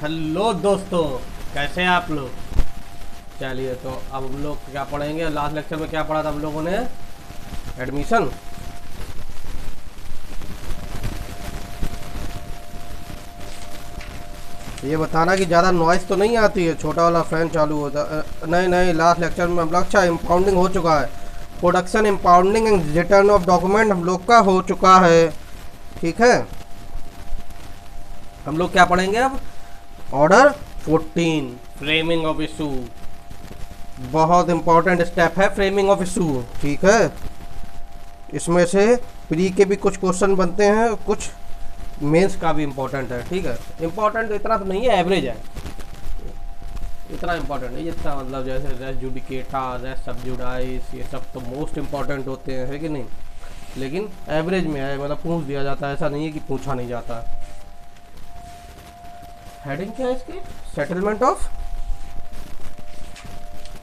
Hello दोस्तों, कैसे हैं आप लोग। चलिए, तो अब हम लोग क्या पढ़ेंगे। लास्ट लेक्चर में क्या पढ़ा था हम लोगों ने? एडमिशन। ये बताना कि ज़्यादा नॉइज़ तो नहीं आती है, छोटा वाला फ़ैन चालू होता नहीं नहीं। लास्ट लेक्चर में हम लोग अच्छा इम्पाउंडिंग हो चुका है। Production impounding and return of document हम लोग का हो चुका है। ठीक है, हम लोग क्या पढ़ेंगे अब? Order 14, framing of issue. बहुत इंपॉर्टेंट स्टेप है फ्रेमिंग ऑफ इशू। ठीक है, इसमें से प्री के भी कुछ क्वेश्चन बनते हैं, कुछ मेंस का भी इम्पोर्टेंट है। ठीक है, इम्पोर्टेंट इतना तो नहीं है, एवरेज है। इतना इम्पोर्टेंट नहीं जितना मतलब जैसे रेस जुडिकेटा, रेस सब्जुडाइस, ये सब तो मोस्ट इम्पोर्टेंट होते हैं, है कि नहीं। लेकिन एवरेज में है, मतलब पूछ दिया जाता है, ऐसा नहीं है कि पूछा नहीं जाता। हेडिंग क्या है इसकी? सेटलमेंट ऑफ,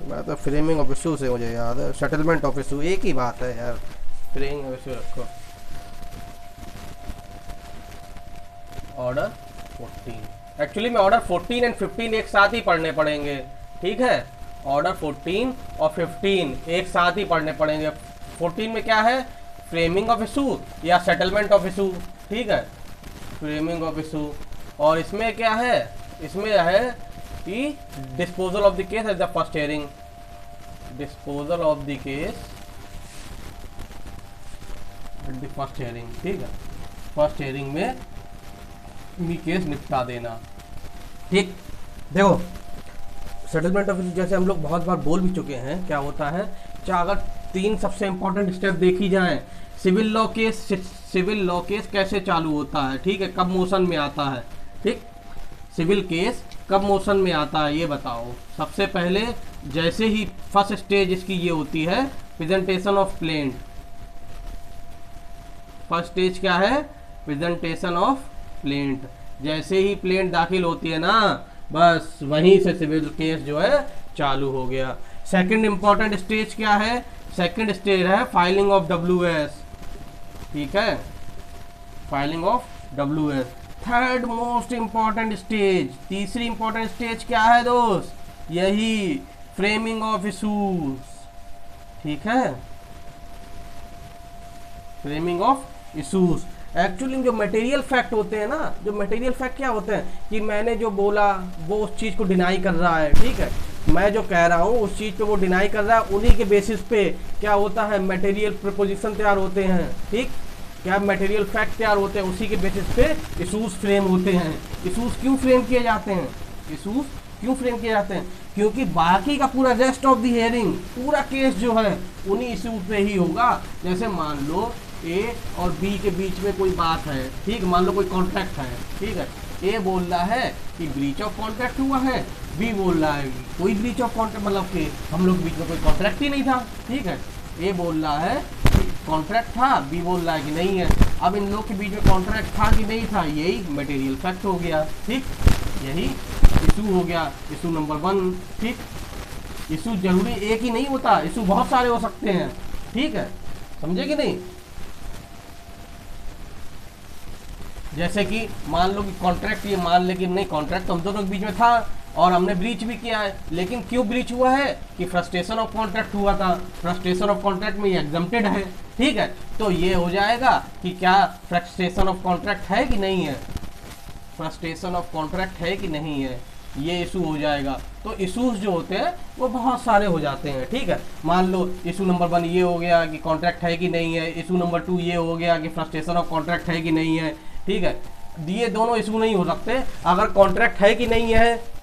मैं तो फ्रेमिंग ऑफ इशू से मुझे याद है, सेटलमेंट ऑफ इशू एक ही बात है यार। फ्रेमिंग ऑफ इशू रखो। ऑर्डर 14, एक्चुअली में ऑर्डर 14 एंड 15 एक साथ ही पढ़ने पड़ेंगे। ठीक है, ऑर्डर 14 और 15 एक साथ ही पढ़ने पड़ेंगे। 14 में क्या है? फ्रेमिंग ऑफ इशू या सेटलमेंट ऑफ इशू। ठीक है, फ्रेमिंग ऑफ इशू। और इसमें क्या है? इसमें है कि disposal of the case at the first hearing. Disposal of the case at the first hearing. ठीक है, फर्स्ट हियरिंग में केस निपटा देना। ठीक, देखो सेटलमेंट ऑफ इशू जैसे हम लोग बहुत बार बोल भी चुके हैं, क्या होता है। चाहे अगर 3 सबसे इंपॉर्टेंट स्टेप देखी जाए, सिविल लॉ केस कैसे चालू होता है, ठीक है, कब मोशन में आता है। ठीक, सिविल केस कब मोशन में आता है ये बताओ। सबसे पहले जैसे ही फर्स्ट स्टेज इसकी ये होती है, presentation of plaint. First stage क्या है? Presentation of plaint. जैसे ही प्लेंट दाखिल होती है ना, बस वहीं से सिविल केस जो है चालू हो गया। सेकंड इंपॉर्टेंट स्टेज क्या है? सेकंड स्टेज है फाइलिंग ऑफ WS। ठीक है, filing of WS। Third most important stage, तीसरी इंपॉर्टेंट स्टेज क्या है दोस्त? यही फ्रेमिंग ऑफ इशूज। ठीक है, फ्रेमिंग ऑफ इशूज। एक्चुअली जो मटेरियल फैक्ट होते हैं ना, जो मटेरियल फैक्ट क्या होते हैं कि मैंने जो बोला वो उस चीज़ को डिनाई कर रहा है। ठीक है, मैं जो कह रहा हूँ उस चीज़ पे वो डिनाई कर रहा है, उन्हीं के बेसिस पे क्या होता है, मटेरियल प्रपोजिशन तैयार होते हैं। ठीक, क्या मटेरियल फैक्ट तैयार होते हैं, उसी के बेसिस पे इशूज फ्रेम होते हैं। इशूज क्यों फ्रेम किए जाते हैं? इशूज क्यों फ्रेम किए जाते हैं? क्योंकि बाकी का पूरा रेस्ट ऑफ द हियरिंग, पूरा केस जो है उन्हीं इशूज पे ही होगा। जैसे मान लो A और B के बीच में कोई बात है, ठीक, मान लो कोई कॉन्ट्रैक्ट है। ठीक है, A बोल रहा है कि ब्रीच ऑफ कॉन्ट्रैक्ट हुआ है, B बोल रहा है कोई ब्रीच ऑफ कॉन्ट्रैक्ट, मतलब कि हम लोग बीच में कोई कॉन्ट्रैक्ट ही नहीं था। ठीक है, A बोल रहा है कि कॉन्ट्रैक्ट था, B बोल रहा है कि नहीं है। अब इन लोग के बीच में कॉन्ट्रैक्ट था कि नहीं था, यही मटेरियल फैक्ट हो गया। ठीक, यही इशू हो गया, इशू नंबर 1। ठीक, इशू जरूरी एक ही नहीं होता, इशू बहुत सारे हो सकते हैं। ठीक है, समझे कि नहीं। जैसे कि मान लो कि कॉन्ट्रैक्ट, ये मान ले कि नहीं कॉन्ट्रैक्ट तो हम दोनों के बीच में था और हमने ब्रीच भी किया है, लेकिन क्यों ब्रीच हुआ है कि फ्रस्ट्रेशन ऑफ कॉन्ट्रैक्ट हुआ था। फ्रस्ट्रेशन ऑफ कॉन्ट्रैक्ट में ये एग्जम्प्टेड है। ठीक है, तो ये हो जाएगा कि क्या फ्रस्ट्रेशन ऑफ कॉन्ट्रैक्ट है कि नहीं है, फ्रस्ट्रेशन ऑफ कॉन्ट्रैक्ट है कि नहीं है, ये इशू हो जाएगा। तो इशूज जो होते हैं वो बहुत सारे हो जाते हैं। ठीक है, मान लो इशू नंबर 1 ये हो गया कि कॉन्ट्रैक्ट है कि नहीं है, इशू नंबर 2 ये हो गया कि फ्रस्ट्रेशन ऑफ कॉन्ट्रैक्ट है कि नहीं है। ठीक है, ये दोनों इशू नहीं हो सकते अगर कॉन्ट्रैक्ट है कि नहीं है।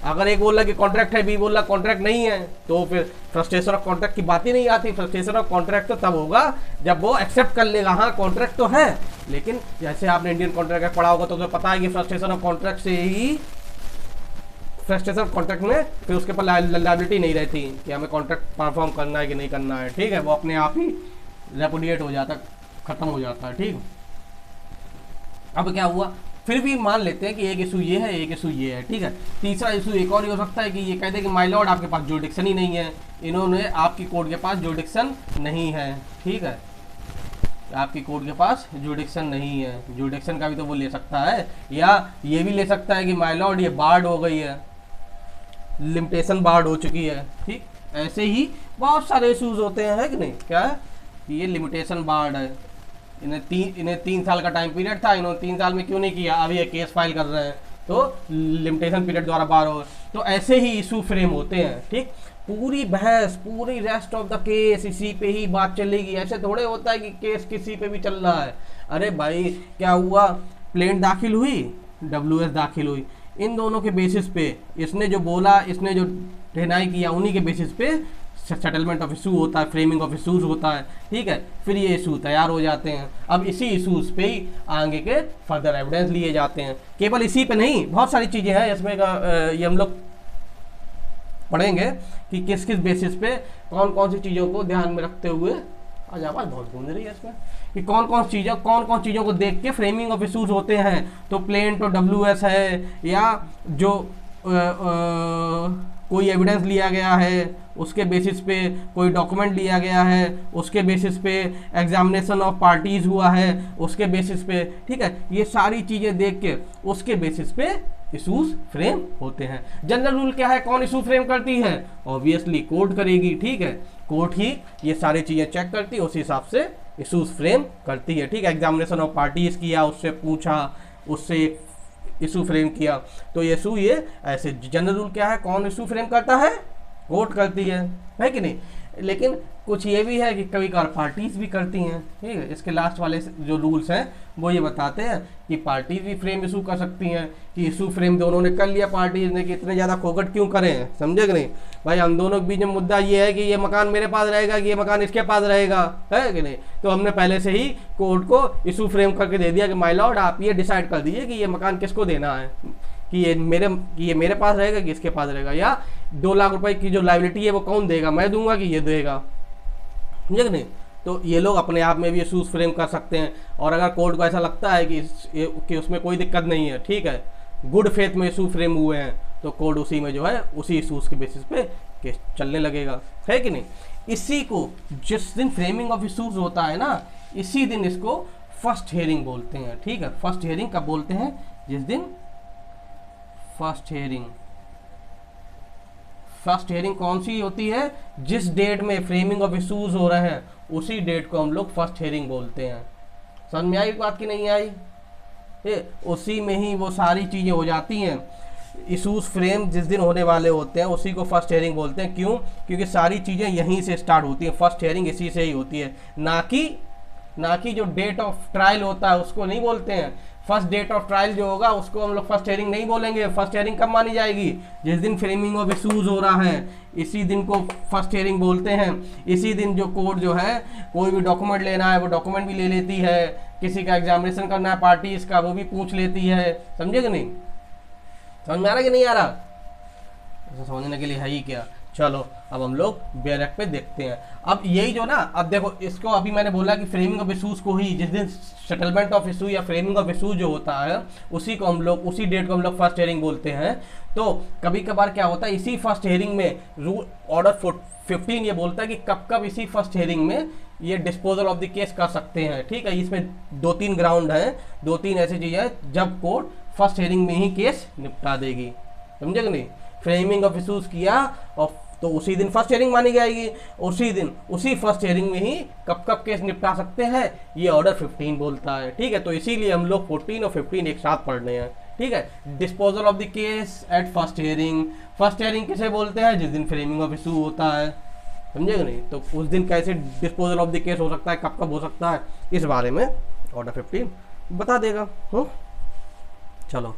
अगर एक बोल रहा कि कॉन्ट्रैक्ट है, बी बोल रहा कॉन्ट्रैक्ट नहीं है, तो फिर फ्रस्ट्रेशन ऑफ कॉन्ट्रैक्ट की बात ही नहीं आती। फ्रस्ट्रेशन ऑफ कॉन्ट्रैक्ट तो तब होगा जब वो एक्सेप्ट कर लेगा, हाँ कॉन्ट्रैक्ट तो है, लेकिन जैसे आपने इंडियन कॉन्ट्रैक्ट पढ़ा होगा तो तुम्हें पता है कि फ्रस्ट्रेशन ऑफ कॉन्ट्रैक्ट से ही, फ्रस्ट्रेशन ऑफ कॉन्ट्रैक्ट में फिर उसके ऊपर लायबिलिटी नहीं रहती कि हमें कॉन्ट्रैक्ट परफॉर्म करना है कि नहीं करना है। ठीक है, वो अपने आप ही रेपुडिएट हो जाता है, खत्म हो जाता है। ठीक, अब क्या हुआ, फिर भी मान लेते हैं कि एक इशू ये है, एक इशू ये है। ठीक है, तीसरा इशू एक और ही हो सकता है कि ये कहते हैं कि माय लॉर्ड आपके पास जुरिडिक्शन ही नहीं है, इन्होंने आपकी कोर्ट के पास जुरिडिक्शन नहीं है। ठीक है, आपकी कोर्ट के पास जुडिक्शन नहीं है, जुडिक्शन का भी तो वो ले सकता है, या ये भी ले सकता है कि माय लॉर्ड ये बार्ड हो गई है, लिमिटेशन बार्ड हो चुकी है। ठीक, ऐसे ही बहुत सारे इशूज होते हैं, है कि नहीं, क्या है कि ये लिमिटेशन बार्ड है, इन्हें 3 साल का टाइम पीरियड था, इन्होंने 3 साल में क्यों नहीं किया, अब ये केस फाइल कर रहे हैं तो लिमिटेशन पीरियड द्वारा बार हो। तो ऐसे ही इशू फ्रेम होते हैं। ठीक, पूरी बहस, पूरी रेस्ट ऑफ द केस इसी पे ही बात चलेगी। ऐसे थोड़े होता है कि केस किसी पे भी चल रहा है। अरे भाई क्या हुआ, प्लेंट दाखिल हुई, WS दाखिल हुई, इन दोनों के बेसिस पे इसने जो बोला, इसने जो डिनाई किया, उन्हीं के बेसिस पे सेटलमेंट ऑफ इशू होता है, फ्रेमिंग ऑफ इशूज होता है। ठीक है, फिर ये इशू तैयार हो जाते हैं। अब इसी इशूज पे ही आगे के फर्दर एविडेंस लिए जाते हैं। केवल इसी पे नहीं, बहुत सारी चीज़ें हैं इसमें ये हम लोग पढ़ेंगे कि किस किस बेसिस पे कौन कौन सी चीज़ों को ध्यान में रखते हुए, आज आवाज़ बहुत गूंज रही है इसमें, कि कौन कौन चीज़ों को देख के फ्रेमिंग ऑफ इशूज होते हैं। तो प्लेंट और WS है, या जो कोई एविडेंस लिया गया है उसके बेसिस पे, कोई डॉक्यूमेंट लिया गया है उसके बेसिस पे, एग्जामिनेशन ऑफ पार्टीज हुआ है उसके बेसिस पे। ठीक है, ये सारी चीज़ें देख के उसके बेसिस पे इशूज फ्रेम होते हैं। जनरल रूल क्या है, कौन इशू फ्रेम करती है, ऑब्वियसली कोर्ट करेगी। ठीक है, कोर्ट ही ये सारी चीज़ें चेक करती है, उस हिसाब से इशूज फ्रेम करती है। ठीक है, एग्जामिनेशन ऑफ पार्टीज किया, उससे पूछा, उससे इशू फ्रेम किया, तो ये इशू, ये ऐसे जनरल रूल क्या है, कौन इशू फ्रेम करता है, कोर्ट करती है कि नहीं। लेकिन कुछ ये भी है कि कभी कभार पार्टीज भी करती हैं। ठीक है, इसके लास्ट वाले जो रूल्स हैं वो ये बताते हैं कि पार्टीज भी फ्रेम इशू कर सकती हैं, कि इशू फ्रेम दोनों ने कर लिया पार्टीज ने, कि इतने ज़्यादा खोखट क्यों करें, समझे कि नहीं भाई। हम दोनों के बीच में मुद्दा ये है कि ये मकान मेरे पास रहेगा कि ये मकान इसके पास रहेगा, है कि नहीं। तो हमने पहले से ही कोर्ट को इशू फ्रेम करके दे दिया कि माय लॉर्ड आप ये डिसाइड कर दीजिए कि ये मकान किसको देना है, कि ये मेरे पास रहेगा कि इसके पास रहेगा, या 2 लाख रुपए की जो लायबिलिटी है वो कौन देगा, मैं दूंगा कि ये देगा, समझे कि नहीं। तो ये लोग अपने आप में भी इशूज फ्रेम कर सकते हैं। और अगर कोर्ट को ऐसा लगता है कि उसमें कोई दिक्कत नहीं है, ठीक है, गुड फेथ में इशू फ्रेम हुए हैं, तो कोर्ट उसी में जो है उसी इशूज के बेसिस पे केस चलने लगेगा, है कि नहीं। इसी को जिस दिन फ्रेमिंग ऑफ इशूज होता है ना, इसी दिन इसको फर्स्ट हियरिंग बोलते हैं। ठीक है, फर्स्ट हियरिंग कब बोलते हैं, जिस दिन फर्स्ट हियरिंग कौन सी होती है, जिस डेट में फ्रेमिंग ऑफ इशूज हो रहे हैं उसी डेट को हम लोग फर्स्ट हियरिंग बोलते हैं। समझ में आई बात की नहीं आई, उसी में ही वो सारी चीज़ें हो जाती हैं। इशूज फ्रेम जिस दिन होने वाले होते हैं उसी को फर्स्ट हियरिंग बोलते हैं। क्यों, क्योंकि सारी चीज़ें यहीं से स्टार्ट होती हैं, फर्स्ट हियरिंग इसी से ही होती है, ना कि जो डेट ऑफ ट्रायल होता है उसको नहीं बोलते हैं। फर्स्ट डेट ऑफ ट्रायल जो होगा उसको हम लोग फर्स्ट हियरिंग नहीं बोलेंगे। फर्स्ट हियरिंग कब मानी जाएगी, जिस दिन फ्रेमिंग ऑफ इशूज हो रहा है, इसी दिन को फर्स्ट हियरिंग बोलते हैं। इसी दिन जो कोर्ट जो है कोई भी डॉक्यूमेंट लेना है वो डॉक्यूमेंट भी ले लेती है, किसी का एग्जामिनेशन करना है पार्टी इसका वो भी पूछ लेती है, समझे कि नहीं। समझ में आ रहा कि नहीं आ रहा, समझने के लिए है ही क्या। चलो अब हम लोग बेयर एक्ट पे देखते हैं। अब यही जो ना, अब देखो इसको अभी मैंने बोला कि फ्रेमिंग ऑफ इशूज को ही, जिस दिन सेटलमेंट ऑफ इशू या फ्रेमिंग ऑफ इशूज जो होता है उसी को हम लोग, उसी डेट को हम लोग फर्स्ट हियरिंग बोलते हैं। तो कभी कभार क्या होता है, इसी फर्स्ट हियरिंग में रूल ऑर्डर 15 ये बोलता है कि कब कब इसी फर्स्ट हियरिंग में ये डिस्पोजल ऑफ द केस कर सकते हैं। ठीक है, इसमें 2-3 ग्राउंड हैं, 2-3 ऐसी चीज़ें हैं जब कोर्ट फर्स्ट हियरिंग में ही केस निपटा देगी, समझे कि नहीं। फ्रेमिंग ऑफ इशूज किया और तो उसी दिन फर्स्ट हियरिंग मानी जाएगी, उसी दिन उसी फर्स्ट हियरिंग में ही कब कब केस निपटा सकते हैं ये ऑर्डर 15 बोलता है। ठीक है, तो इसीलिए हम लोग 14 और 15 एक साथ पढ़ रहे हैं। ठीक है, disposal of the case at first hearing. First hearing किसे बोलते हैं, जिस दिन फ्रेमिंग ऑफ इशू होता है, समझे कि नहीं। तो उस दिन कैसे डिस्पोजल ऑफ द केस हो सकता है, कब कब हो सकता है, इस बारे में ऑर्डर 15 बता देगा। चलो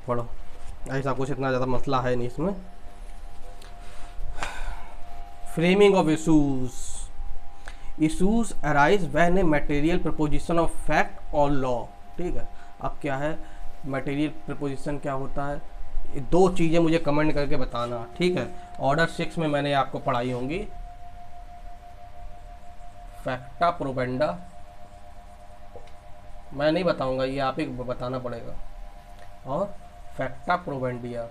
पढ़ो, ऐसा कुछ इतना ज़्यादा मसला है नहीं इसमें। Framing of issues arise when a material proposition of fact और लॉ। ठीक है, अब क्या है मटेरियल प्रपोजिशन क्या होता है, 2 चीज़ें मुझे कमेंट करके बताना। ठीक है, ऑर्डर 6 में मैंने आपको पढ़ाई होंगी, फैक्टा प्रोबेंडा, मैं नहीं बताऊंगा, ये आप ही बताना पड़ेगा, और फैक्टा प्रोबेंडिया,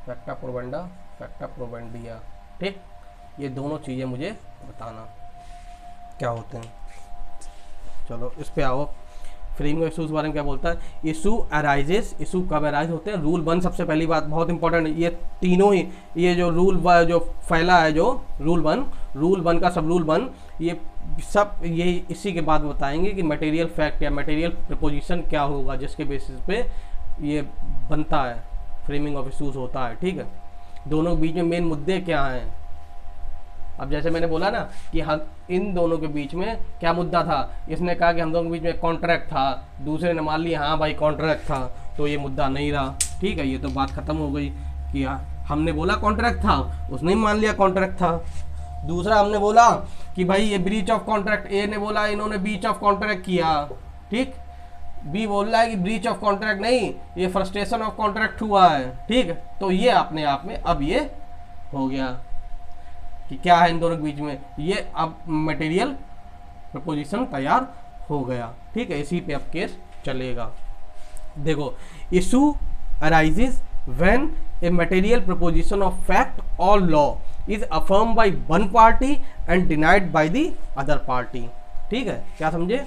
फैक्टा प्रोबेंडा, फैक्टा प्रोबेंडिया। ठीक, ये दोनों चीज़ें मुझे बताना क्या होते हैं। चलो इस पे आओ। फ्रेमिंग ऑफ इशूज़ बारे में क्या बोलता है, इशू अराइजेस, इशू कब अराइज होते हैं, रूल 1 सबसे पहली बात बहुत इंपॉर्टेंट, ये तीनों ही, ये जो जो फैला है जो रूल 1 का सब रूल 1, ये सब ये इसी के बाद बताएंगे कि मटेरियल फैक्ट या मटेरियल प्रपोजिशन क्या होगा जिसके बेसिस पे ये बनता है, फ्रेमिंग ऑफ इशूज़ होता है। ठीक है, दोनों के बीच में मेन मुद्दे क्या हैं। अब जैसे मैंने बोला ना कि हम इन दोनों के बीच में क्या मुद्दा था, इसने कहा कि हम दोनों के बीच में कॉन्ट्रैक्ट था, दूसरे ने मान लिया हाँ भाई कॉन्ट्रैक्ट था, तो ये मुद्दा नहीं रहा। ठीक है, ये तो बात खत्म हो गई कि हमने बोला कॉन्ट्रैक्ट था, उसने मान लिया कॉन्ट्रैक्ट था। दूसरा हमने बोला कि भाई ये ब्रीच ऑफ कॉन्ट्रैक्ट, ए ने बोला इन्होंने ब्रीच ऑफ कॉन्ट्रैक्ट किया, ठीक, बी बोल रहा है कि ब्रीच ऑफ कॉन्ट्रैक्ट नहीं, ये फ्रस्ट्रेशन ऑफ कॉन्ट्रैक्ट हुआ है। ठीक है, तो ये अपने आप में अब ये हो गया कि क्या है इन दोनों के बीच में, ये अब मटेरियल प्रपोजिशन तैयार हो गया। ठीक है, इसी पे अब केस चलेगा। देखो, issue arises when a material proposition of fact और law is affirm by one party and denied by the other party. ठीक है, क्या समझे,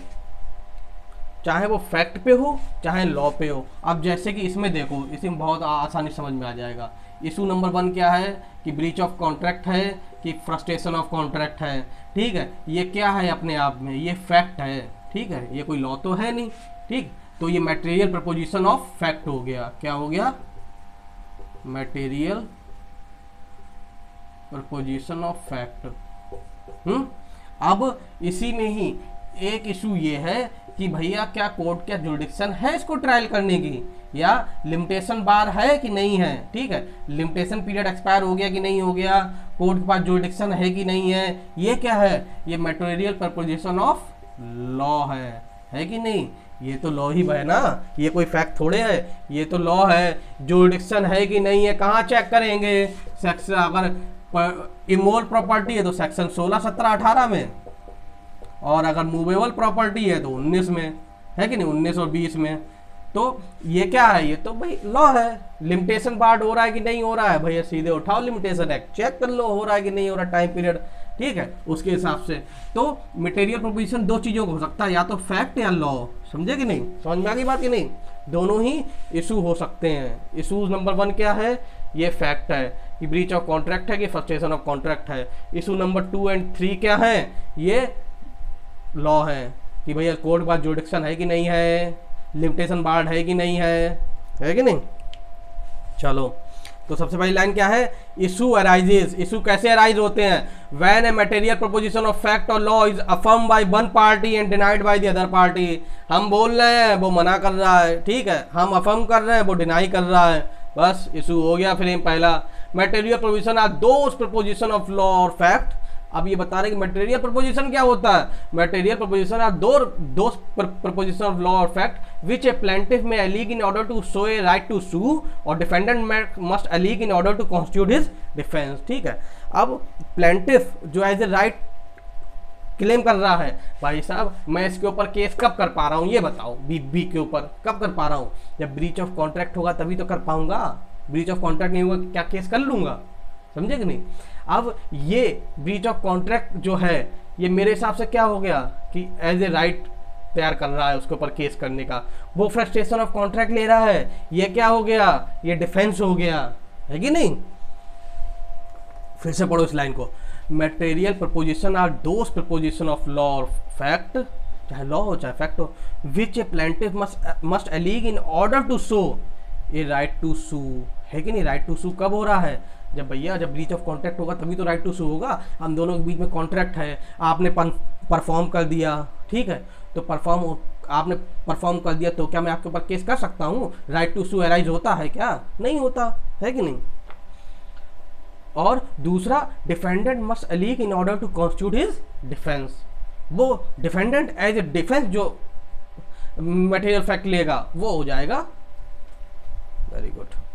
चाहे वो फैक्ट पे हो चाहे लॉ पे हो। अब जैसे कि इसमें देखो, इसमें बहुत आसानी समझ में आ जाएगा। इशू नंबर 1 क्या है कि ब्रीच ऑफ कॉन्ट्रैक्ट है कि फ्रस्ट्रेशन ऑफ कॉन्ट्रैक्ट है। ठीक है, ये क्या है अपने आप में, ये फैक्ट है। ठीक है, ये कोई लॉ तो है नहीं। ठीक, तो ये मटेरियल प्रपोजिशन ऑफ फैक्ट हो गया। क्या हो गया, मटेरियल प्रपोजिशन ऑफ फैक्ट। अब इसी में ही एक इशू ये है कि भैया क्या कोर्ट का जुरिडिक्शन है इसको ट्रायल करने की, या लिमिटेशन बार है कि नहीं है। ठीक है, लिमिटेशन पीरियड एक्सपायर हो गया कि नहीं हो गया, कोर्ट के पास जुरिडिक्शन है कि नहीं है, ये क्या है, ये मटेरियल प्रपोजिशन ऑफ लॉ है कि नहीं। ये तो लॉ ही है ना, ये कोई फैक्ट थोड़े है, ये तो लॉ है। जुरिडिक्शन है कि नहीं है कहाँ चेक करेंगे, सेक्शन अगर इमोल प्रॉपर्टी है तो सेक्शन 16, 17, 18 में, और अगर मूवेबल प्रॉपर्टी है तो 19 में, है कि नहीं, 19 और 20 में। तो ये क्या है, ये तो भाई लॉ है। लिमिटेशन बार्ड हो रहा है कि नहीं हो रहा है, भैया सीधे उठाओ लिमिटेशन एक्ट, चेक कर लो हो रहा है कि नहीं हो रहा टाइम पीरियड। ठीक है, उसके हिसाब से तो मटेरियल प्रोपोजिशन दो चीज़ों को हो सकता है, या तो फैक्ट या लॉ। समझे कि नहीं, समझ में आ गई बात कि नहीं, दोनों ही इशू हो सकते हैं। इशूज नंबर 1 क्या है, ये फैक्ट है कि ब्रीच ऑफ कॉन्ट्रैक्ट है कि फ्रस्ट्रेशन ऑफ कॉन्ट्रैक्ट है। इशू नंबर 2 और 3 क्या है, ये लॉ है कि भैया कोर्ट के पास जुरिडिक्शन है कि नहीं है, लिमिटेशन बार्ड है कि नहीं है कि नहीं। चलो, तो सबसे पहली लाइन क्या है, इशू अराइजेस, इशू कैसे अराइज होते हैं, when a material proposition of fact और law is affirm by one party and denied by the other party. हम बोल रहे हैं वो मना कर रहा है, ठीक है, हम अफर्म कर रहे हैं वो डिनाई कर रहा है, बस इशू हो गया। फ्रेम पहला, material proposition are those proposition of law और फैक्ट। अब ये बता रहे कि मटेरियल प्रपोजिशन क्या होता है, मटेरियल प्रपोजिशन आर दो प्रपोजिशन ऑफ लॉ और फैक्ट विच ए प्लेंटिफ में allege in order to show a right to sue और defendant must allege in order to constitute his defence. ठीक है, अब प्लेंटिफ जो एज ए राइट क्लेम कर रहा है, भाई साहब मैं इसके ऊपर केस कब कर पा रहा हूँ ये बताओ, बी के ऊपर कब कर पा रहा हूँ, जब ब्रीच ऑफ कॉन्ट्रैक्ट होगा तभी तो कर पाऊंगा, ब्रीच ऑफ कॉन्ट्रैक्ट नहीं होगा क्या केस कर लूंगा, समझे कि नहीं। अब ये ब्रीच ऑफ कॉन्ट्रैक्ट जो है ये मेरे हिसाब से क्या हो गया कि एज ए राइट तैयार कर रहा है उसके ऊपर केस करने का, वो फ्रस्ट्रेशन ऑफ कॉन्ट्रैक्ट ले रहा है, ये क्या हो गया, ये डिफेंस हो गया, है कि नहीं। फिर से पढ़ो इस लाइन को, material proposition are those proposition of law और फैक्ट, चाहे लॉ हो चाहे फैक्ट हो, which a plaintiff must allege in order to show a right to sue, है कि नहीं। राइट टू सू कब हो रहा है, जब भैया जब ब्रीच ऑफ कॉन्ट्रैक्ट होगा तभी तो राइट टू सू होगा। हम दोनों के बीच में कॉन्ट्रैक्ट है, आपने परफॉर्म कर दिया, ठीक है, तो आपने परफॉर्म कर दिया तो क्या मैं आपके ऊपर केस कर सकता हूँ, राइट टू सू अराइज होता है क्या, नहीं होता, है कि नहीं। और दूसरा, defendant must allege in order to constitute his defence, वो डिफेंडेंट एज ए डिफेंस जो मटेरियल फैक्ट लेगा वो हो जाएगा, very good.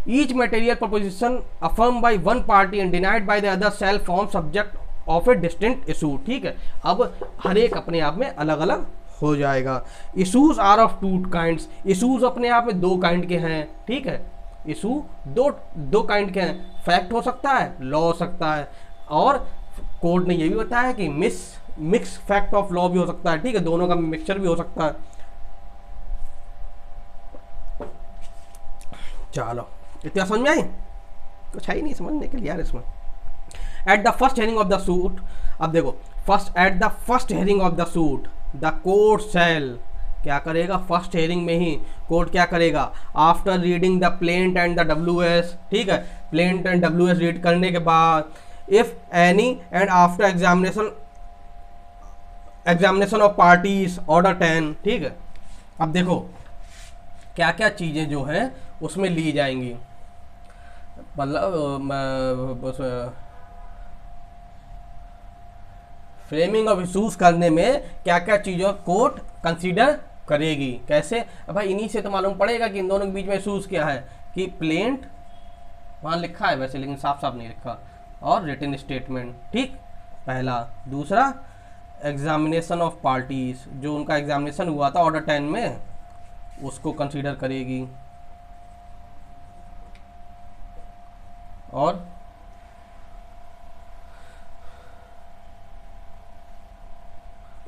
Each material proposition affirmed by one party and denied by the other shall form subject of a distinct issue। ठीक है, अब हर एक अपने आप में अलग अलग हो जाएगा। Issues are of two kinds, issues अपने आप में दो काइंड के हैं, ठीक है, इशू दो काइंड के हैं, फैक्ट हो सकता है, लॉ हो सकता है। और कोर्ट ने ये भी बताया कि मिक्स फैक्ट ऑफ लॉ भी हो सकता है, ठीक है, दोनों का मिक्सचर भी हो सकता है। चलो इतना समझ में आई? कुछ है ही नहीं समझने के लिए यार इसमें। At the first hearing of the suit, अब देखो at the first hearing of the suit the court शैल, क्या करेगा, फर्स्ट हियरिंग में ही कोर्ट क्या करेगा, after reading the plaint and the WS, ठीक है, प्लेंट एंड WS रीड करने के बाद, if any and after examination of parties order 10, ठीक है। अब देखो क्या क्या चीज़ें जो है उसमें ली जाएंगी, मतलब फ्रेमिंग ऑफ इशूज करने में क्या क्या चीज़ों कोर्ट कंसीडर करेगी, कैसे, अब भाई इन्हीं से तो मालूम पड़ेगा कि इन दोनों के बीच में इशूज क्या है, कि प्लेंट वहाँ लिखा है वैसे लेकिन साफ साफ नहीं लिखा, और रिटन स्टेटमेंट, ठीक, पहला। दूसरा एग्जामिनेशन ऑफ पार्टीज, जो उनका एग्जामिनेशन हुआ था ऑर्डर 10 में, उसको कंसीडर करेगी। और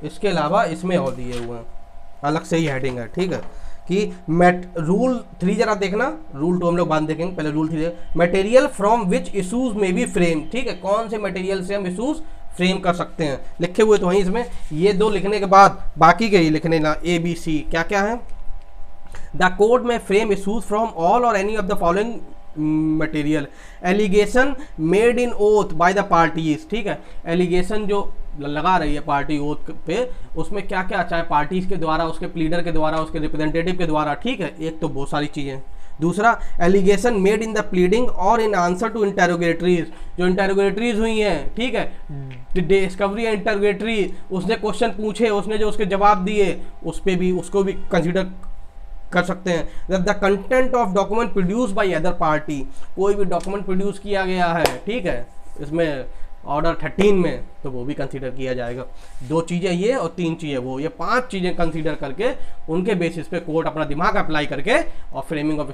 इसके अलावा इसमें और दिए हुए हैं, अलग से ही हेडिंग है, ठीक है, कि रूल 3 जरा देखना, रूल 2 हम लोग बाद देखेंगे, पहले rule 3। Material from which issues में बी फ्रेम, ठीक है, कौन से मटेरियल से हम इशूज फ्रेम कर सकते हैं, लिखे हुए तो वहीं इसमें, ये 2 लिखने के बाद बाकी के ही लिखने ना, ABC क्या क्या है। द कोर्ट में फ्रेम इशूज फ्रॉम ऑल और any of the following material, allegation made in oath by the parties, ठीक है, एलिगेशन जो लगा रही है पार्टी ओथ पे, उसमें क्या क्या, चाहे पार्टीज के द्वारा, उसके प्लीडर के द्वारा, उसके रिप्रेजेंटेटिव के द्वारा, ठीक है, एक तो बहुत सारी चीज़ें। दूसरा allegation made in the pleading और इन आंसर टू इंटेरोगेटरीज, जो इंटेरोगेटरीज हुई हैं, ठीक है, डिस्कवरी इंटेरोगेटरी, उसने क्वेश्चन पूछे, उसने जो उसके जवाब दिए, उस पर भी, उसको भी कंसिडर कर सकते हैं। The content of document produce by other party, कोई भी डॉक्यूमेंट प्रोड्यूस किया गया है, ठीक है, इसमें ऑर्डर 13 में, तो वो भी कंसीडर किया जाएगा। 2 चीज़ें ये और 3 चीज़ें वो, ये 5 चीज़ें कंसीडर करके उनके बेसिस पे कोर्ट अपना दिमाग अप्लाई करके और फ्रेमिंग ऑफ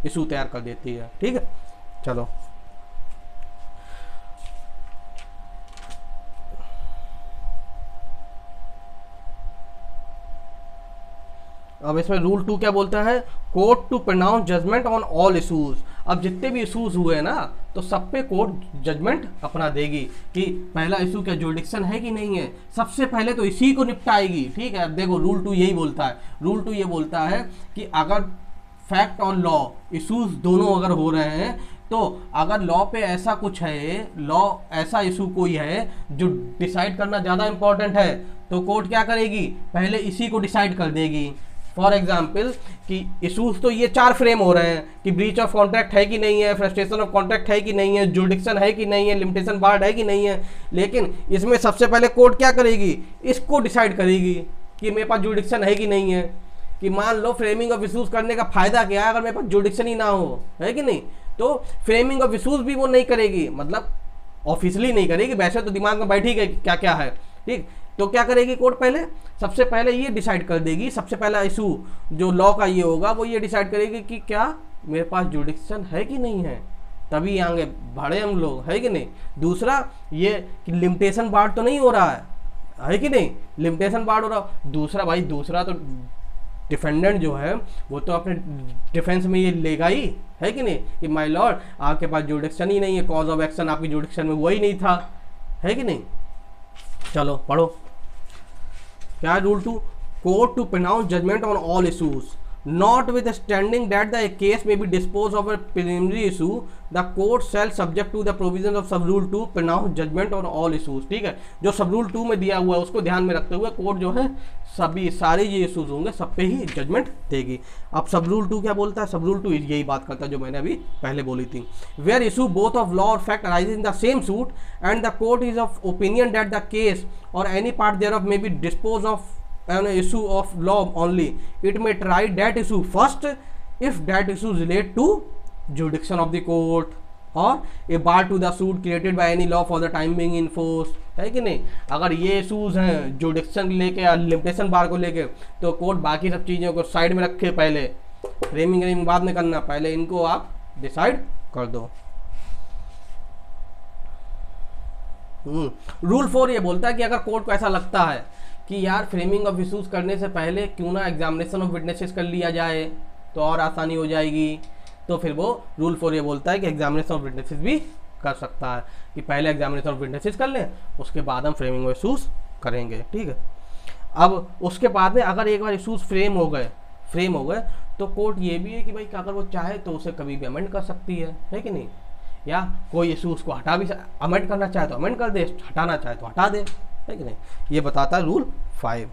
इशू तैयार कर देती है, ठीक है। चलो अब इसमें रूल 2 क्या बोलता है, court to pronounce judgment on all issues. अब जितने भी इशूज हुए ना, तो सब पे कोर्ट जजमेंट अपना देगी कि पहला इशू क्या जुरिडिक्शन है कि नहीं है, सबसे पहले तो इसी को निपटाएगी, ठीक है। अब देखो रूल 2 यही बोलता है, रूल 2 ये बोलता है कि अगर फैक्ट और लॉ इशूज दोनों अगर हो रहे हैं, तो अगर लॉ पे ऐसा कुछ है, लॉ ऐसा इशू कोई है जो डिसाइड करना ज़्यादा इंपॉर्टेंट है, तो कोर्ट क्या करेगी, पहले इसी को डिसाइड कर देगी। फॉर एग्जाम्पल कि इशूज तो ये 4 फ्रेम हो रहे हैं कि ब्रीच ऑफ कॉन्ट्रैक्ट है कि नहीं है, फ्रस्ट्रेशन ऑफ कॉन्ट्रैक्ट है कि नहीं है, जुरिडिक्शन है कि नहीं है, लिमिटेशन बार्ड है कि नहीं है, लेकिन इसमें सबसे पहले कोर्ट क्या करेगी, इसको डिसाइड करेगी कि मेरे पास जुरिडिक्शन है कि नहीं है। कि मान लो फ्रेमिंग ऑफ इशूज करने का फायदा क्या है अगर मेरे पास जुरिडिक्शन ही ना हो, है कि नहीं, तो फ्रेमिंग ऑफ इशूज भी वो नहीं करेगी, मतलब ऑफिशियली नहीं करेगी, वैसे तो दिमाग में बैठी गई क्या क्या है, ठीक। तो क्या करेगी कोर्ट, पहले सबसे पहले ये डिसाइड कर देगी, सबसे पहला इशू जो लॉ का ये होगा वो ये डिसाइड करेगी कि क्या मेरे पास जुरिडिक्शन है कि नहीं है, तभी आगे बढ़े हम लोग, है कि नहीं। दूसरा ये कि लिमिटेशन बार्ड तो नहीं हो रहा है कि नहीं, लिमिटेशन बार्ड हो रहा। दूसरा भाई, दूसरा तो डिफेंडेंट जो है वो तो अपने डिफेंस में ये लेगा ही, है कि नहीं, कि माय लॉर्ड आपके पास जुरिडिक्शन ही नहीं है, कॉज ऑफ एक्शन आपकी जुरिडिक्शन में वही नहीं था, है कि नहीं। चलो पढ़ो क्या rule 2, court to pronounce judgment on all issues notwithstanding that the case may be disposed of a preliminary issue, the court shall subject to the provisions of sub rule 2 pronounce judgment on all issues, ठीक है। जो सब rule 2 में दिया हुआ है उसको ध्यान में रखते हुए कोर्ट जो है सभी सारे ये इशूज होंगे सब पे ही जजमेंट देगी। अब सब रूल 2 क्या बोलता है, सब रूल 2 यही बात करता है जो मैंने अभी पहले बोली थी, where issue both of law और fact arise in the same suit and the court is of opinion that the case और any part thereof may be disposed of an issue of law only, it may try that issue first if that issue relate to jurisdiction of the court or a bar to the suit created by any law for the time being in force, है कि नहीं। अगर ये issues हैं jurisdiction लेके या limitation बार को लेके, तो कोर्ट बाकी सब चीज़ों को साइड में रखे, पहले फ्रेमिंग बाद में करना, पहले इनको आप डिसाइड कर दो। रूल 4 ये बोलता है कि अगर कोर्ट को ऐसा लगता है कि यार फ्रेमिंग ऑफ इशूज करने से पहले क्यों ना एग्जामिनेशन ऑफ विटनेसेस कर लिया जाए तो और आसानी हो जाएगी, तो फिर वो रूल 4 ये बोलता है कि एग्जामिनेशन ऑफ विटनेसेस भी कर सकता है, कि पहले एग्जामिनेशन ऑफ विटनेसेस कर लें, उसके बाद हम फ्रेमिंग ऑफ इशूज करेंगे। ठीक है, अब उसके बाद में अगर एक बार इशूज फ्रेम हो गए तो कोर्ट ये भी है कि भाई अगर वो चाहे तो उसे कभी भी अमेंड कर सकती है कि नहीं, या कोई इशूज को हटा भी, अमेंड करना चाहे तो अमेंड कर दे, हटाना चाहे तो हटा दे, है कि नहीं। ये बताता है रूल 5।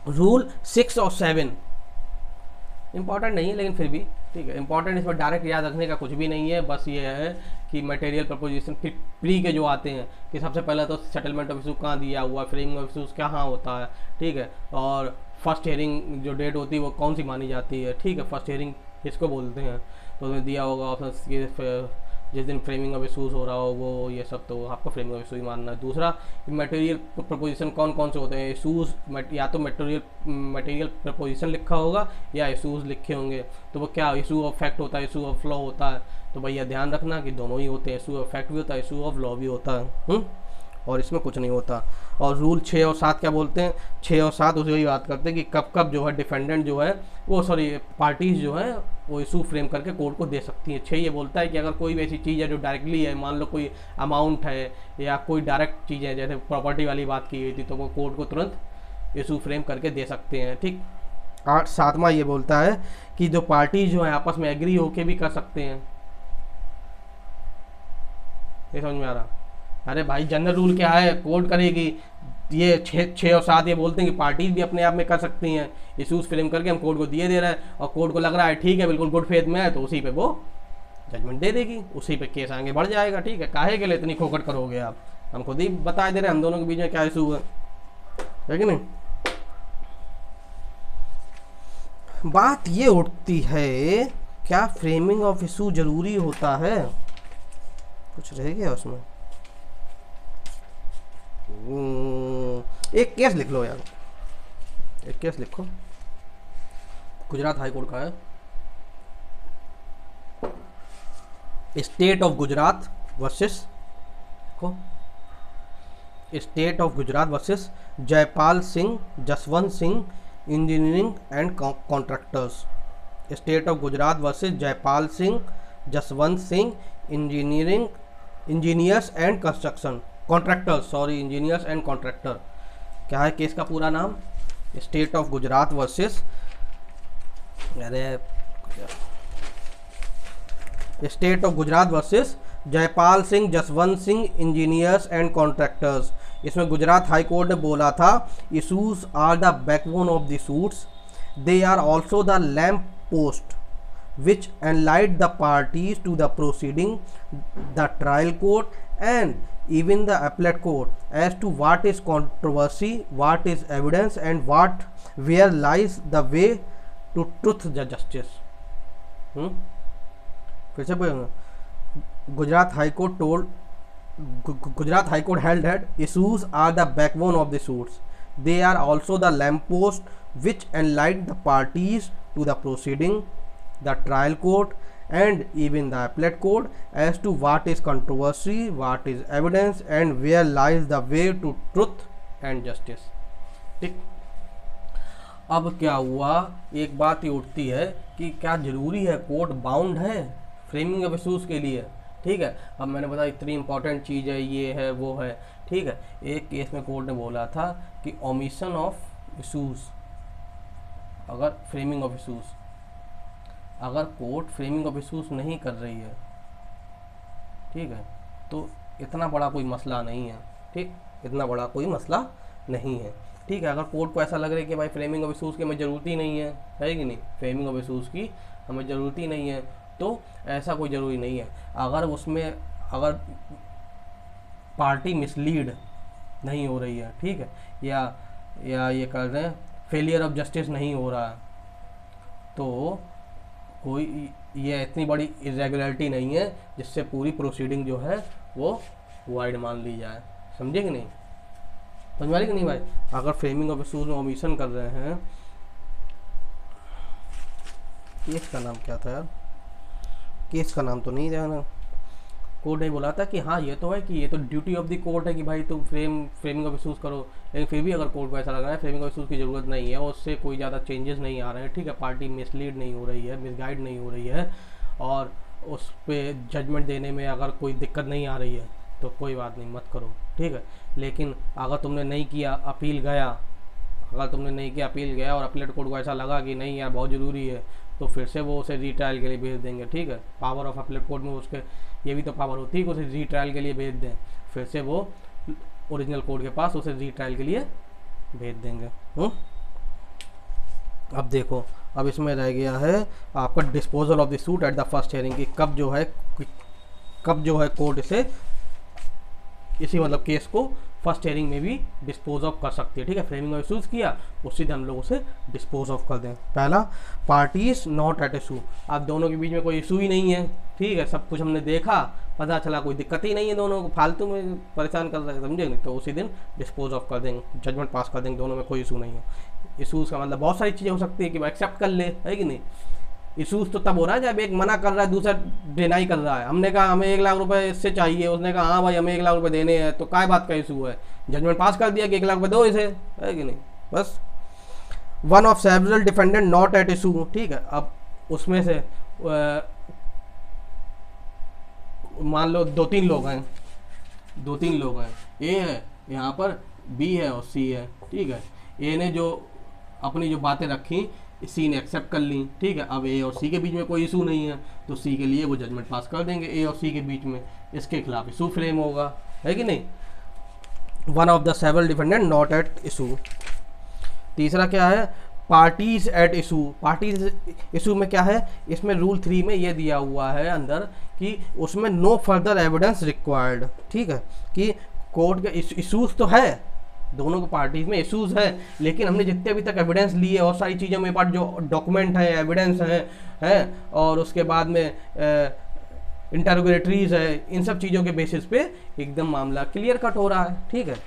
रूल 6 और 7 इंपॉर्टेंट नहीं है लेकिन फिर भी ठीक है, इंपॉर्टेंट इसमें डायरेक्ट याद रखने का कुछ भी नहीं है, बस ये है कि मटेरियल प्रपोजिशन प्री के जो आते हैं कि सबसे पहले तो सेटलमेंट ऑफ इशू कहाँ दिया हुआ, फ्रेमिंग ऑफ इशूज कहाँ होता है, ठीक है, और फर्स्ट हियरिंग जो डेट होती है वो कौन सी मानी जाती है, ठीक है, फर्स्ट हियरिंग इसको बोलते हैं, तो उसमें दिया होगा ऑप्शन जिस दिन फ्रेमिंग ऑफ इशूज हो रहा हो वो ये सब, तो आपको फ्रेमिंग ऑफ इशू ही मानना है। दूसरा, मटेरियल प्रपोजिशन कौन कौन से होते हैं, इशूज या तो मटेरियल प्रपोजिशन लिखा होगा या इशूज लिखे होंगे, तो वो क्या इशू ऑफ फैक्ट होता है, इशू ऑफ लॉ होता है, तो भैया ध्यान रखना कि दोनों ही होते हैं, इशू ऑफ फैक्ट भी होता है, इशू ऑफ लॉ भी होता है, और इसमें कुछ नहीं होता। और रूल 6 और 7 क्या बोलते हैं, 6 और 7 उसे ही बात करते हैं कि कब कब जो है डिफेंडेंट जो है वो पार्टीज जो है वो इशू फ्रेम करके कोर्ट को दे सकती हैं। 6 ये बोलता है कि अगर कोई भी ऐसी चीज़ है जो डायरेक्टली है, मान लो कोई अमाउंट है या कोई डायरेक्ट चीज़ है, जैसे प्रॉपर्टी वाली बात की गई थी, तो वो कोर्ट को तुरंत इशू फ्रेम करके दे सकते हैं। ठीक, 7वां ये बोलता है कि जो पार्टीज जो है आपस में एग्री होके भी कर सकते हैं। ये समझ में आ रहा? अरे भाई जनरल रूल क्या है, कोर्ट करेगी। ये 6 और 7 ये बोलते हैं कि पार्टीज भी अपने आप में कर सकती हैं, इशूज फ्रेम करके हम कोर्ट को दिए दे रहे हैं और कोर्ट को लग रहा है ठीक है बिल्कुल गुड फेथ में है, तो उसी पे वो जजमेंट दे देगी, उसी पे केस आगे बढ़ जाएगा। ठीक है, काहे के लिए इतनी खोखट करोगे आप, हम खुद ही बता दे रहे हैं हम दोनों के बीच में क्या इशू है कि नहीं। बात ये उठती है क्या फ्रेमिंग ऑफ इशू जरूरी होता है, कुछ रह गया उसमें। एक केस लिख लो यार, एक केस लिखो, गुजरात हाई कोर्ट का है, state of Gujarat versus state of Gujarat versus Jaipal Singh Jaswant Singh engineering and contractors. State of Gujarat versus Jaipal Singh Jaswant Singh engineers and construction contractors, sorry engineers and contractor. क्या है केस का पूरा नाम, state of Gujarat versus state of Gujarat versus Jaipal Singh Jaswant Singh engineers and contractors. इसमें Gujarat high court ने बोला था issues are the backbone of the suits, they are also the lamp post which enlighten the parties to the proceeding, the trial court and even the appellate court as to what is controversy, what is evidence and where lies the way to truth justice। फिर से बोलेंगे, Gujarat high court held that issues are the backbone of the suits, they are also the lamppost which enlighten the parties to the proceeding, the trial court and even the appellate court as to what is controversy, what is evidence and where lies the way to truth and justice। ठीक, अब क्या हुआ, एक बात ये उठती है कि क्या जरूरी है, कोर्ट बाउंड है फ्रेमिंग ऑफ इशूज के लिए। ठीक है, अब मैंने बताया इतनी इंपॉर्टेंट चीज़ है, ये है वो है। ठीक है, एक केस में कोर्ट ने बोला था कि ओमिशन ऑफ इशूज, अगर फ्रेमिंग ऑफ इशूज, अगर कोर्ट फ्रेमिंग ऑफ इशूज नहीं कर रही है, ठीक है, तो इतना बड़ा कोई मसला नहीं है। ठीक, इतना बड़ा कोई मसला नहीं है। ठीक है, अगर कोर्ट को ऐसा लग रहा है कि भाई फ्रेमिंग ऑफ इशूज की हमें ज़रूरत ही नहीं है कि नहीं, फ्रेमिंग ऑफ इशूज की हमें ज़रूरत ही नहीं है, तो ऐसा कोई ज़रूरी नहीं है। अगर उसमें अगर पार्टी मिसलीड नहीं हो रही है, ठीक है, या ये कर रहे हैं फेलियर ऑफ जस्टिस नहीं हो रहा है, तो कोई ये इतनी बड़ी इरेगुलरिटी नहीं है जिससे पूरी प्रोसीडिंग जो है वो वाइड मान ली जाए। समझे कि नहीं, समझ वाली कि नहीं भाई। अगर फ्रेमिंग ऑफ इशूज में ओमिशन कर रहे हैं, केस का नाम क्या था यार, केस का नाम तो नहीं जाना, कोर्ट ने बोला था कि हाँ ये तो है कि ये तो ड्यूटी ऑफ द कोर्ट है कि भाई तुम फ्रेमिंग ऑफ इशूज़ करो, लेकिन फिर भी अगर कोर्ट को ऐसा लग रहा है फ्रेमिंग ऑफ इशूज़ की ज़रूरत नहीं है और उससे कोई ज़्यादा चेंजेस नहीं आ रहे हैं, ठीक है, पार्टी मिसलीड नहीं हो रही है, मिसगाइड नहीं हो रही है, और उस पर जजमेंट देने में अगर कोई दिक्कत नहीं आ रही है तो कोई बात नहीं, मत करो, ठीक है। लेकिन अगर तुमने नहीं किया, अपील गया, अगर तुमने नहीं किया, अपील गया और अपीलेट कोर्ट को ऐसा लगा कि नहीं यार बहुत ज़रूरी है, तो फिर से वो उसे रीट्रायल के लिए भेज देंगे, ठीक है। पावर ऑफ अपीलेट कोर्ट में उसके ये भी तो पावर होती है कि उसे रीट्रायल के लिए भेज दें, फिर से वो ओरिजिनल कोर्ट के पास उसे रीट्रायल के लिए भेज देंगे। अब देखो, अब इसमें रह गया है आपका disposal of the suit at the first hearing की कब जो है कोर्ट इसे इसी मतलब केस को फर्स्ट हियरिंग में भी डिस्पोज ऑफ कर सकती है, ठीक है। फ्रेमिंग ऑफ इशूज़ किया, उसी दिन हम लोग उसे डिस्पोज ऑफ कर दें। पहला, पार्टीज नॉट एट इशू, अब दोनों के बीच में कोई इशू ही नहीं है, ठीक है, सब कुछ हमने देखा, पता चला कोई दिक्कत ही नहीं है, दोनों को फालतू में परेशान कर रहे हैं, समझे नहीं, तो उसी दिन डिस्पोज ऑफ कर देंगे, जजमेंट पास कर देंगे, दोनों में कोई इशू नहीं है। इशूज़ का मतलब बहुत सारी चीज़ें हो सकती है कि वो एक्सेप्ट कर ले, है कि नहीं। इशूज़ तो तब हो रहा है जब एक मना कर रहा है, दूसरा डिनाई कर रहा है। हमने कहा हमें 1 लाख रुपए इससे चाहिए, उसने कहा हाँ भाई हमें 1 लाख रुपए देने हैं, तो काय बात का इशू है, जजमेंट पास कर दिया कि 1 लाख रुपए दो इसे, है कि नहीं, बस। One of several defendant not at issue, ठीक है। अब उसमें से मान लो 2-3 लोग हैं, ए है यहाँ पर, बी है और सी है, ठीक है। ए ने जो अपनी जो बातें रखी, सी ने एक्सेप्ट कर ली, ठीक है। अब ए और सी के बीच में कोई इशू नहीं है, तो सी के लिए वो जजमेंट पास कर देंगे, ए और सी के बीच में इसके खिलाफ इशू फ्रेम होगा, है कि नहीं। One of the several defendant not at issue. तीसरा क्या है, parties at issue. Parties issue में क्या है, इसमें रूल 3 में ये दिया हुआ है अंदर कि उसमें नो फर्दर एविडेंस रिक्वायर्ड, ठीक है, कि कोर्ट के इशूज़ तो है, दोनों को पार्टीज में इशूज़ है, लेकिन हमने जितने अभी तक एविडेंस लिए और सारी चीज़ों में पास जो डॉक्यूमेंट है, एविडेंस है और उसके बाद में इंटरोगेटरीज है, इन सब चीज़ों के बेसिस पे एकदम मामला क्लियर कट हो रहा है, ठीक है,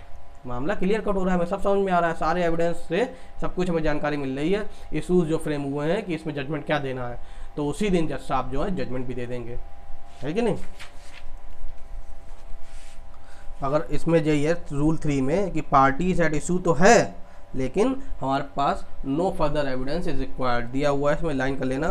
मामला क्लियर कट हो रहा है, हमें सब समझ में आ रहा है, सारे एविडेंस से सब कुछ हमें जानकारी मिल रही है, इशूज़ जो फ्रेम हुए हैं कि इसमें जजमेंट क्या देना है, तो उसी दिन जज साहब जो है जजमेंट भी दे देंगे, है कि नहीं। अगर इसमें यही है रूल 3 में कि पार्टीज एट इशू तो है, लेकिन हमारे पास no further evidence is required दिया हुआ है, इसमें लाइन कर लेना,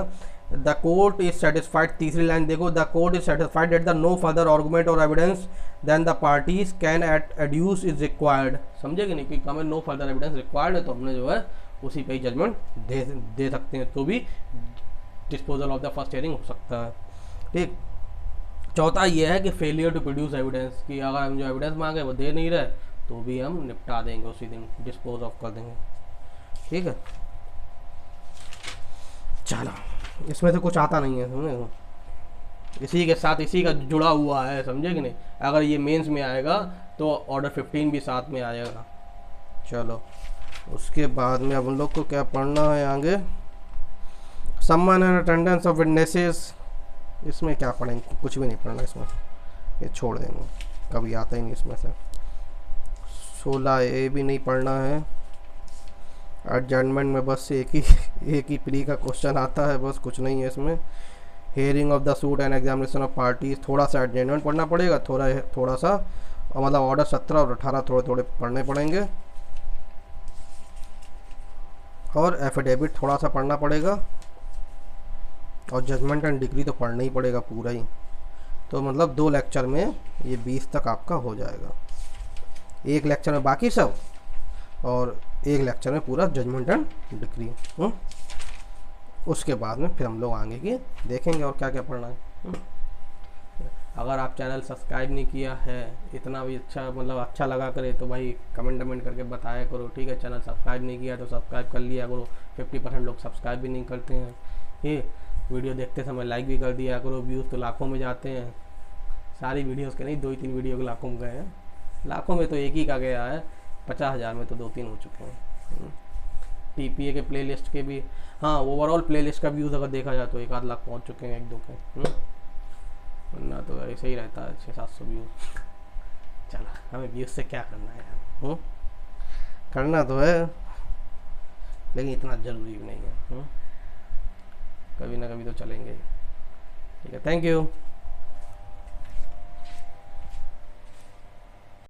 द कोर्ट इज सेटिस्फाइड। तीसरी लाइन देखो, the court is satisfied at the no further argument और evidence than the parties can adduce is required, समझे कि नहीं, कि हमें नो फर्दर एविडेंस रिक्वायर्ड है तो हमने जो है उसी पे ही जजमेंट दे सकते हैं, तो भी disposal of the first hearing हो सकता है, ठीक। चौथा ये है कि फेलियर टू प्रोड्यूस एविडेंस, कि अगर हम जो एविडेंस मांगे वो दे नहीं रहे तो भी हम निपटा देंगे, उसी दिन डिस्पोज ऑफ कर देंगे, ठीक है। चलो, इसमें से कुछ आता नहीं है, समझे, इसी के साथ इसी का जुड़ा हुआ है, समझे कि नहीं। अगर ये मेंस में आएगा तो ऑर्डर 15 भी साथ में आएगा। चलो, उसके बाद में अब हम लोग को क्या पढ़ना है आगे, सम्मन एंड अटेंडेंस ऑफ विटनेसेस। इसमें क्या पढ़ेंगे, कुछ भी नहीं पढ़ना इसमें, ये छोड़ देंगे, कभी आता ही नहीं इसमें से। 16A भी नहीं पढ़ना है। एडजमेंट में बस एक ही प्री का क्वेश्चन आता है, बस कुछ नहीं है इसमें। Hearing of the suit and examination of parties, थोड़ा सा एडजमेंट पढ़ना पड़ेगा, थोड़ा सा, और मतलब ऑर्डर 17 और 18 थोड़े थोड़े पढ़ने पड़ेंगे, और एफिडेविट थोड़ा सा पढ़ना पड़ेगा, और जजमेंट एंड डिग्री तो पढ़ना ही पड़ेगा पूरा ही। तो मतलब 2 लेक्चर में ये 20 तक आपका हो जाएगा, 1 लेक्चर में बाकी सब, और 1 लेक्चर में पूरा जजमेंट एंड डिग्री। उसके बाद में फिर हम लोग आगे की देखेंगे और क्या क्या पढ़ना है। अगर आप चैनल सब्सक्राइब नहीं किया है, इतना भी अच्छा मतलब अच्छा लगा करे तो भाई कमेंट करके बताया करो, ठीक है। चैनल सब्सक्राइब नहीं किया तो सब्सक्राइब कर लिया करो, 50% लोग सब्सक्राइब भी नहीं करते हैं। ये वीडियो देखते समय लाइक भी कर दिया करो, व्यूज़ तो लाखों में जाते हैं, सारी वीडियोस के नहीं, 2-3 वीडियो के लाखों में गए हैं, लाखों में तो एक ही का गया है, 50,000 में तो 2-3 हो चुके हैं। TPA के प्लेलिस्ट के भी, हाँ ओवरऑल प्लेलिस्ट का व्यूज़ अगर देखा जाए तो 1-8 लाख पहुँच चुके हैं 1-2 के, वरना तो ऐसे ही रहता है 600-700 व्यूज़। चलो, हमें व्यूज़ से क्या करना है यार, करना तो है लेकिन इतना ज़रूरी भी नहीं है, कभी ना कभी तो चलेंगे, ठीक है। Thank you.